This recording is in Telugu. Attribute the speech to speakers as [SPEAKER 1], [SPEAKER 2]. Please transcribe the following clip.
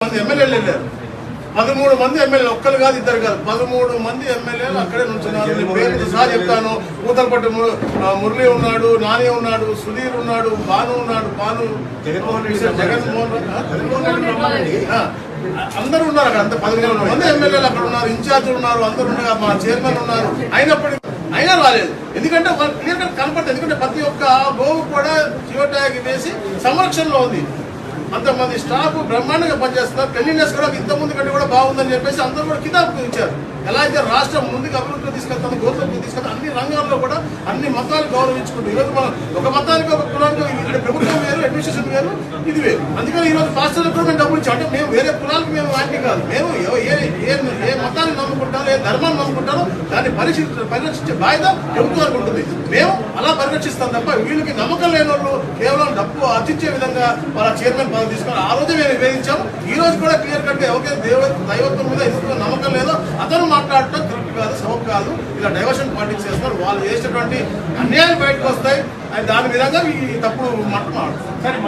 [SPEAKER 1] మంది ఎమ్మెల్యేలు వెళ్ళారు. 13 మంది ఎమ్మెల్యేలు, ఒక్కరు కాదు ఇద్దరు కాదు, 13 మంది ఎమ్మెల్యేలు అక్కడే నుంచున్నారు. నేను పేరు సార్ చెప్తాను. పూతలపట్టు మురళి ఉన్నాడు, నాని ఉన్నాడు, సుధీర్ ఉన్నాడు, భాను ఉన్నాడు, జగన్మోహన్ రెడ్డి అందరూ ఉన్నారు అక్కడ. అంత 13 మంది ఎమ్మెల్యేలు అక్కడ ఉన్నారు, ఇన్ఛార్జీలు ఉన్నారు, అందరూ ఉన్నారు, మా చైర్మన్ ఉన్నారు. అయినా రాలేదు. ఎందుకంటే వాళ్ళు క్లియర్ కట్ కనపడుతుంది. ఎందుకంటే ప్రతి ఒక్క గోవు కూడా జియో ట్యాగ్ వేసి సంరక్షణలో ఉంది. అంతమంది స్టాఫ్ బ్రహ్మాండంగా పనిచేస్తున్నారు. క్లీనినెస్ కూడా ఇంతకుముందు కంటే కూడా బాగుందని చెప్పేసి అందరూ కూడా కితాబు ఇచ్చారు. ఎలా అయితే రాష్ట్రం ముందుకు అభివృద్ధిలో తీసుకెళ్తాను, గోతులకు తీసుకెళ్తాను, అన్ని రంగాల్లో కూడా అన్ని మతాలు గౌరవించుకుంటూ ఈరోజు మనం ఒక మతానికి ఒక కులానికి ఇక్కడ ప్రభుత్వం వేరు, అడ్మినిస్ట్రేషన్ వేరు, ఇది వేరు. అందుకని ఈరోజు పాస్టర్లకు కూడా మేము డబ్బులు ఇచ్చాం. అంటే మేము వేరే కులాలకు మేము వాటి కాదు. మేము ఏ మతాన్ని నమ్ముకుంటారో, ఏ ధర్మాన్ని నమ్ముకుంటారో దాన్ని పరిరక్షించే బాధ్యత ప్రభుత్వానికి ఉంటుంది. మేము అలా పరిరక్షిస్తాం తప్ప వీళ్ళకి నమ్మకం లేని వాళ్ళు కేవలం డబ్బు ఆర్జించే విధంగా వాళ్ళ చైర్మన్ పదవి తీసుకొని ఆ రోజు మేము నివేదించాము. ఈ రోజు కూడా క్లియర్ కట్ ఎవరికైతే దైవత్వం మీద ఎందుకు నమ్మకం లేదో అతను మాట్లాడటం కరెక్ట్ కాదు, సబబు కాదు. ఇలా డైవర్షన్ పాలిటిక్స్ చేస్తున్నారు. వాళ్ళు చేసేటువంటి అన్యాయాలు బయటకు వస్తాయి. దాని విధంగా ఈ తప్పుడు మాట్లాడుతున్నారు.